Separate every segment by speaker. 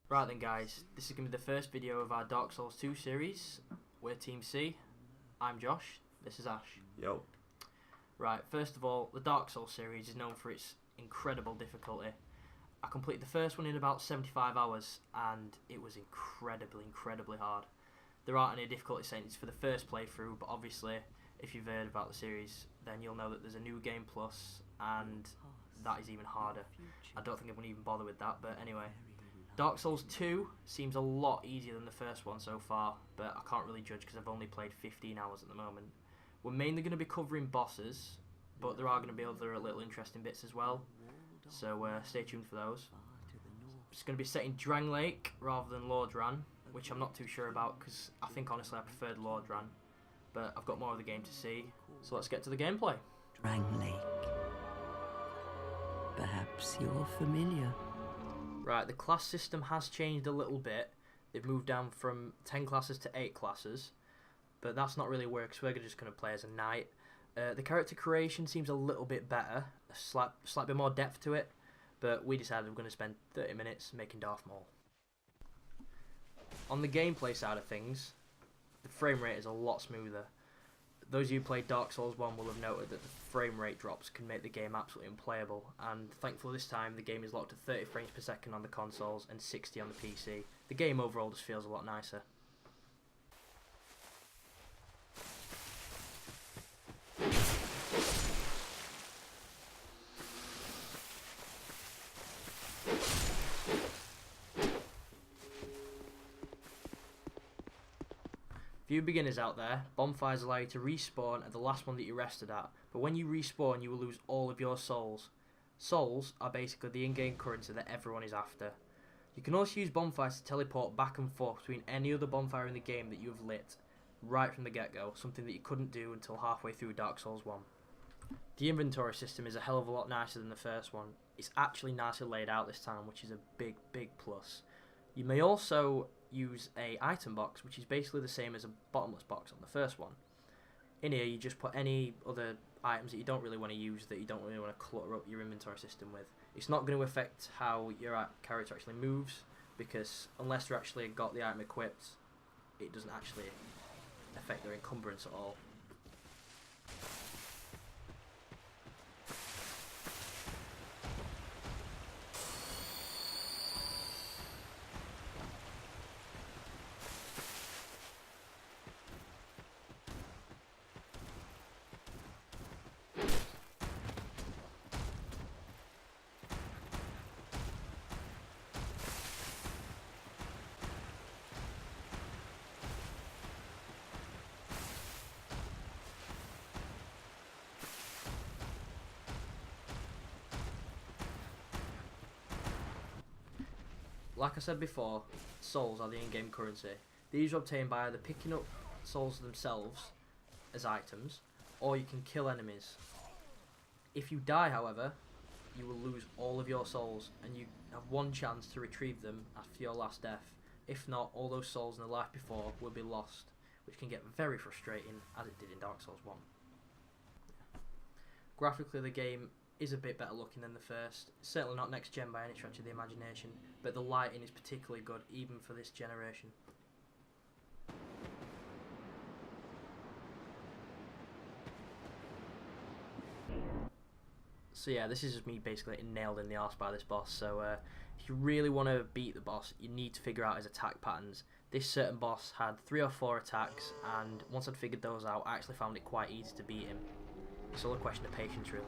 Speaker 1: Right then guys, this is going to be the first video of our Dark Souls 2 series. We're Team C. I'm Josh. This is Ash.
Speaker 2: Yo.
Speaker 1: Right, first of all, the Dark Souls series is known for its incredible difficulty. I completed the first one in about 75 hours and it was incredibly hard. There aren't any difficulty settings for the first playthrough, but obviously if you've heard about the series then you'll know that there's a new game plus and that is even harder. I don't think I'm going to even bother with that, but anyway. Dark Souls 2 seems a lot easier than the first one so far, but I can't really judge because I've only played 15 hours at the moment. We're mainly going to be covering bosses, but there are going to be other little interesting bits as well, so stay tuned for those. It's going to be set in Drang Lake rather than Lordran, which I'm not too sure about because I think honestly I preferred Lordran, but I've got more of the game to see, so let's get to the gameplay.
Speaker 3: Drang Lake. Perhaps you're familiar.
Speaker 1: Right, the class system has changed a little bit. They've moved down from 10 classes to 8 classes, but that's not really work, so we're just going to play as a knight. The character creation seems a little bit better, a slight bit more depth to it, but we decided we're going to spend 30 minutes making Darth Maul. On the gameplay side of things, the frame rate is a lot smoother. Those of you who played Dark Souls 1 will have noted that the frame rate drops can make the game absolutely unplayable, and thankfully this time the game is locked at 30 frames per second on the consoles and 60 on the PC. The game overall just feels a lot nicer. For you beginners out there, bonfires allow you to respawn at the last one that you rested at, but when you respawn you will lose all of your souls. Souls are basically the in-game currency that everyone is after. You can also use bonfires to teleport back and forth between any other bonfire in the game that you have lit, right from the get-go, something that you couldn't do until halfway through Dark Souls 1. The inventory system is a hell of a lot nicer than the first one. It's actually nicely laid out this time, which is a big plus. You may also use a item box, which is basically the same as a bottomless box on the first one. In here you just put any other items that you don't really want to use, that you don't really want to clutter up your inventory system with. It's not going to affect how your character actually moves, because unless they're actually got the item equipped, it doesn't actually affect their encumbrance at all. Like I said before, souls are the in-game currency. These are obtained by either picking up souls themselves as items, or you can kill enemies. If you die, however, you will lose all of your souls, and you have one chance to retrieve them after your last death. If not, all those souls in the life before will be lost, which can get very frustrating, as it did in Dark Souls 1. Graphically, the game is a bit better looking than the first. It's certainly not next gen by any stretch of the imagination, but the lighting is particularly good even for this generation. So yeah, this is just me basically getting nailed in the arse by this boss, so if you really want to beat the boss, you need to figure out his attack patterns. This certain boss had 3 or 4 attacks, and once I'd figured those out, I actually found it quite easy to beat him. It's all a question of patience, really.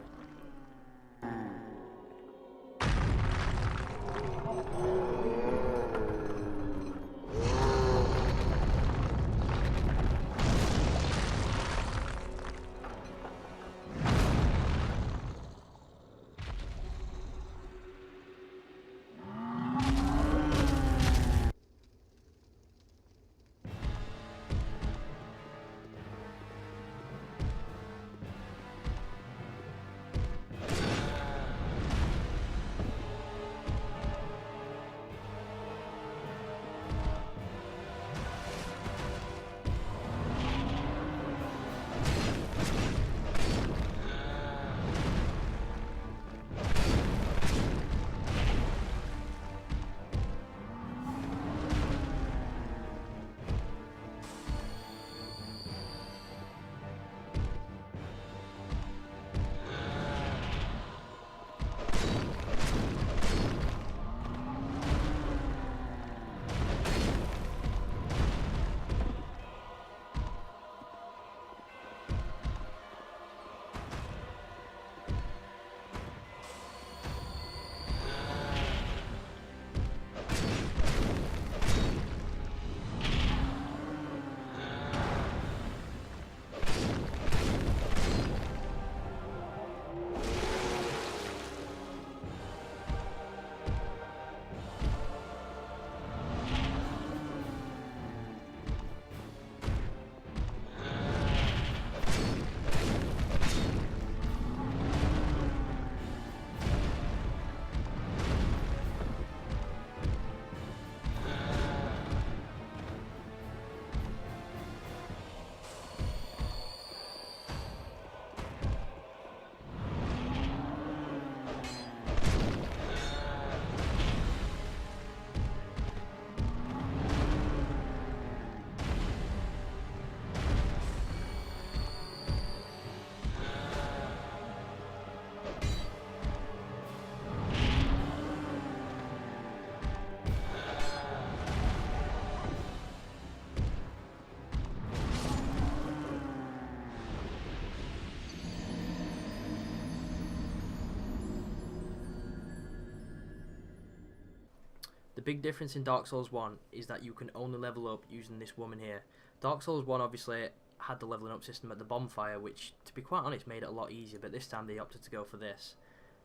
Speaker 1: big difference in Dark Souls 1 is that you can only level up using this woman here. Dark Souls 1 obviously had the leveling up system at the bonfire, which, to be quite honest, made it a lot easier, but this time they opted to go for this.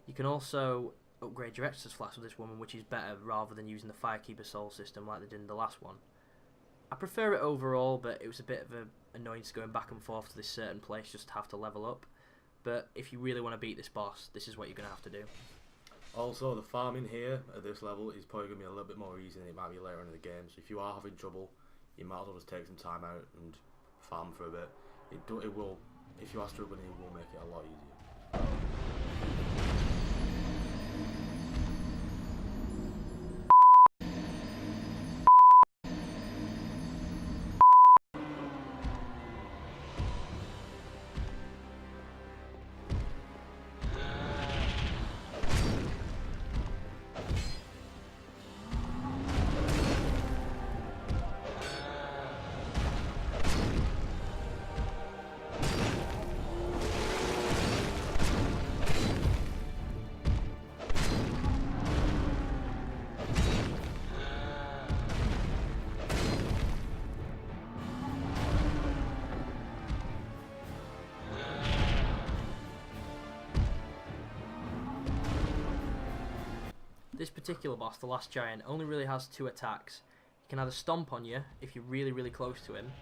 Speaker 1: You can also upgrade your Exodus Flask with this woman, which is better, rather than using the Firekeeper Soul system like they did in the last one. I prefer it overall, but it was a bit of an annoyance going back and forth to this certain place just to have to level up. But if you really want to beat this boss, this is what you're going to have to do.
Speaker 2: Also, the farming here at this level is probably going to be a little bit more easy than it might be later in the game. So if you are having trouble, you might as well just take some time out and farm for a bit. It will, if you are struggling, it will make it a lot easier.
Speaker 1: This particular boss, the last giant, only really has 2 attacks. He can either stomp on you if you're really, really close to him,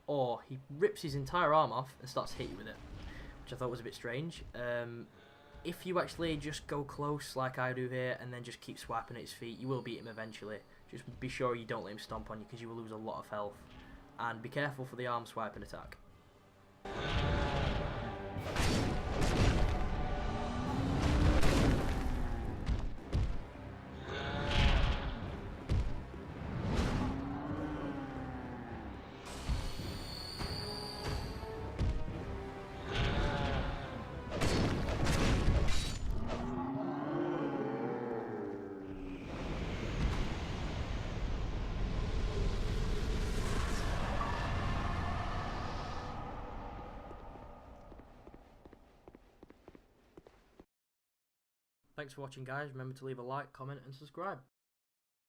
Speaker 1: or he rips his entire arm off and starts to hit you with it, which I thought was a bit strange. If you actually just go close like I do here and then just keep swiping at his feet, you will beat him eventually. Just be sure you don't let him stomp on you, because you will lose a lot of health. And be careful for the arm swiping attack. Thanks for watching, guys. Remember to leave a like, comment and subscribe.